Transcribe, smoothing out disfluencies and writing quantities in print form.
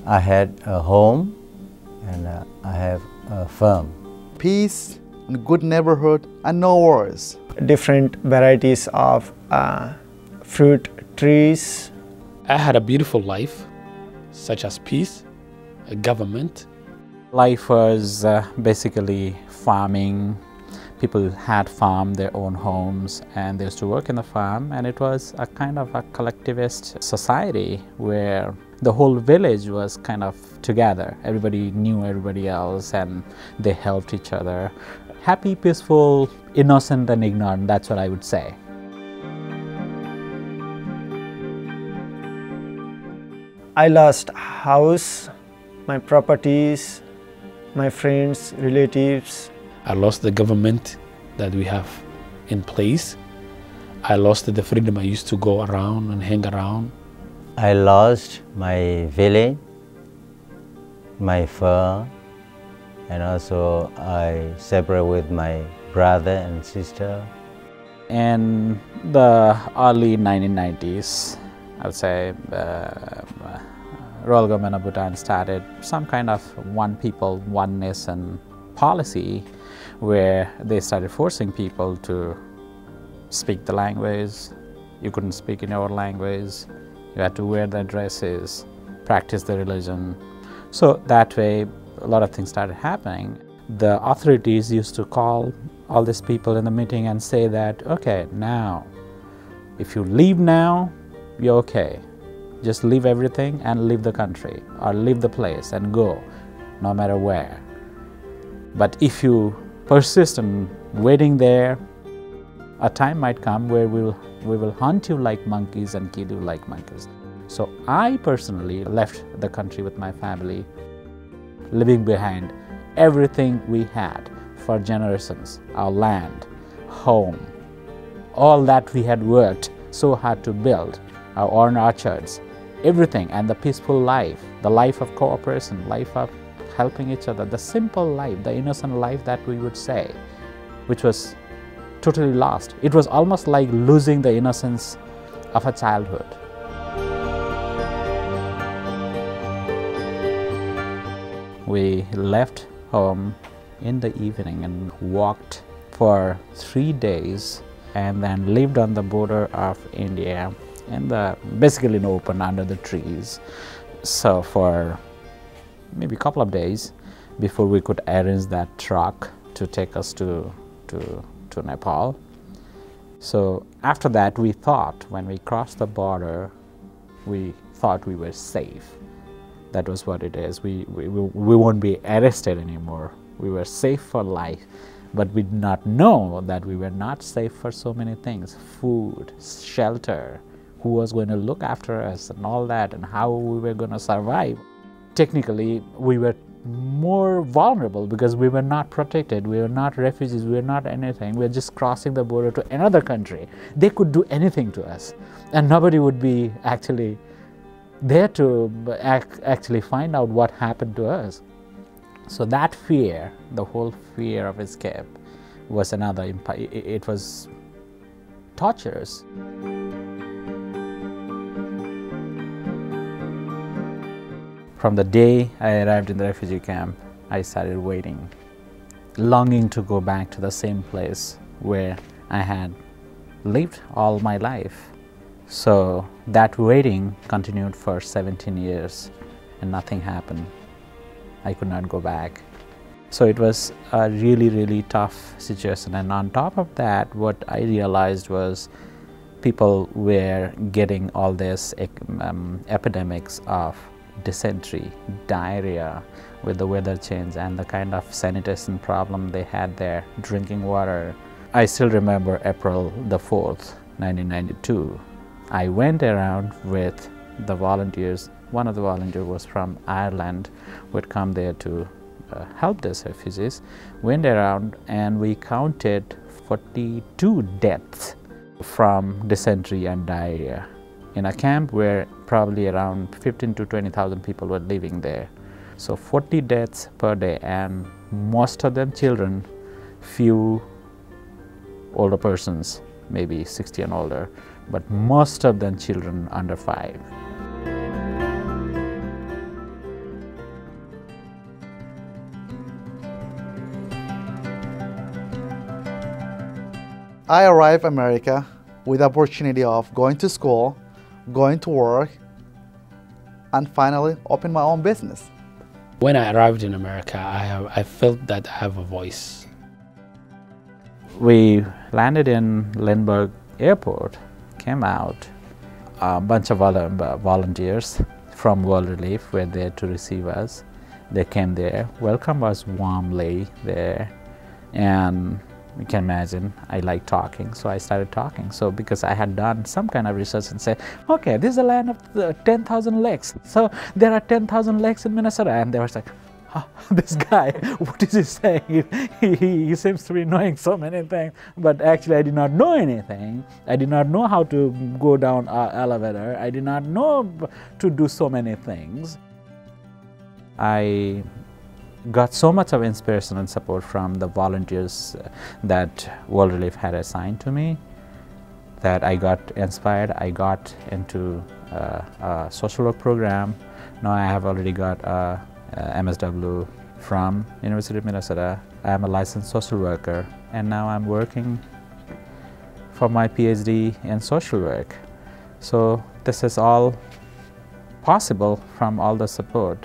I had a home and I have a farm. Peace, and good neighborhood, and no wars. Different varieties of fruit trees. I had a beautiful life, such as peace, a government. Life was basically farming. People had farmed their own homes and they used to work in the farm, and it was a kind of a collectivist society where the whole village was kind of together. Everybody knew everybody else and they helped each other. Happy, peaceful, innocent and ignorant, that's what I would say. I lost house, my properties, my friends, relatives. I lost the government that we have in place. I lost the freedom I used to go around and hang around. I lost my village, my farm, and also I separated with my brother and sister. In the early 1990s, I would say, Royal Government of Bhutan started some kind of one people, one nation policy where they started forcing people to speak the language. You couldn't speak in your language. You had to wear the dresses, practice the religion. So that way, a lot of things started happening. The authorities used to call all these people in the meeting and say that, okay, now, if you leave now, you're okay. Just leave everything and leave the country or leave the place and go, no matter where. But if you persist in waiting there, a time might come where we will hunt you like monkeys and kill you like monkeys. So I personally left the country with my family, leaving behind everything we had for generations, our land, home, all that we had worked so hard to build, our own orchards, everything, and the peaceful life, the life of cooperation, life of helping each other, the simple life, the innocent life that we would say, which was totally lost. It was almost like losing the innocence of a childhood. We left home in the evening and walked for 3 days and then lived on the border of India basically in the open under the trees. So for maybe a couple of days before we could arrange that truck to take us to Nepal. So after that, we thought when we crossed the border, we thought we were safe. That was what it is. We won't be arrested anymore. We were safe for life, but we did not know that we were not safe for so many things: food, shelter, who was going to look after us and all that, and how we were going to survive. Technically, we were more vulnerable because we were not protected, we were not refugees, we were not anything. We were just crossing the border to another country. They could do anything to us and nobody would be actually there to actually find out what happened to us. So that fear, the whole fear of escape, was another impact. It was torturous. From the day I arrived in the refugee camp, I started waiting, longing to go back to the same place where I had lived all my life. So that waiting continued for 17 years and nothing happened. I could not go back. So it was a really, really tough situation. And on top of that, what I realized was people were getting all this epidemics of dysentery, diarrhea with the weather change and the kind of sanitation problem they had there, drinking water. I still remember April the 4th, 1992. I went around with the volunteers. One of the volunteers was from Ireland, who had come there to help these refugees. Went around and we counted 42 deaths from dysentery and diarrhea in a camp where probably around 15 to 20,000 people were living there. So 40 deaths per day, and most of them children, few older persons, maybe 60 and older, but most of them children under 5. I arrived America with the opportunity of going to school, going to work, and finally open my own business. When I arrived in America, I felt that I have a voice. We landed in Lindbergh Airport, came out, a bunch of other volunteers from World Relief were there to receive us. They came there, welcomed us warmly there, and you can imagine I like talking, so I started talking. So because I had done some kind of research and said, okay, this is a land of 10,000 lakes, so there are 10,000 lakes in Minnesota, and they were like, oh, this guy, what is he saying? He seems to be knowing so many things, but actually I did not know anything. I did not know how to go down an elevator. I did not know to do so many things. I got so much of inspiration and support from the volunteers that World Relief had assigned to me that I got inspired. I got into a social work program. Now I have already got a MSW from University of Minnesota. I am a licensed social worker, and now I'm working for my PhD in social work. So this is all possible from all the support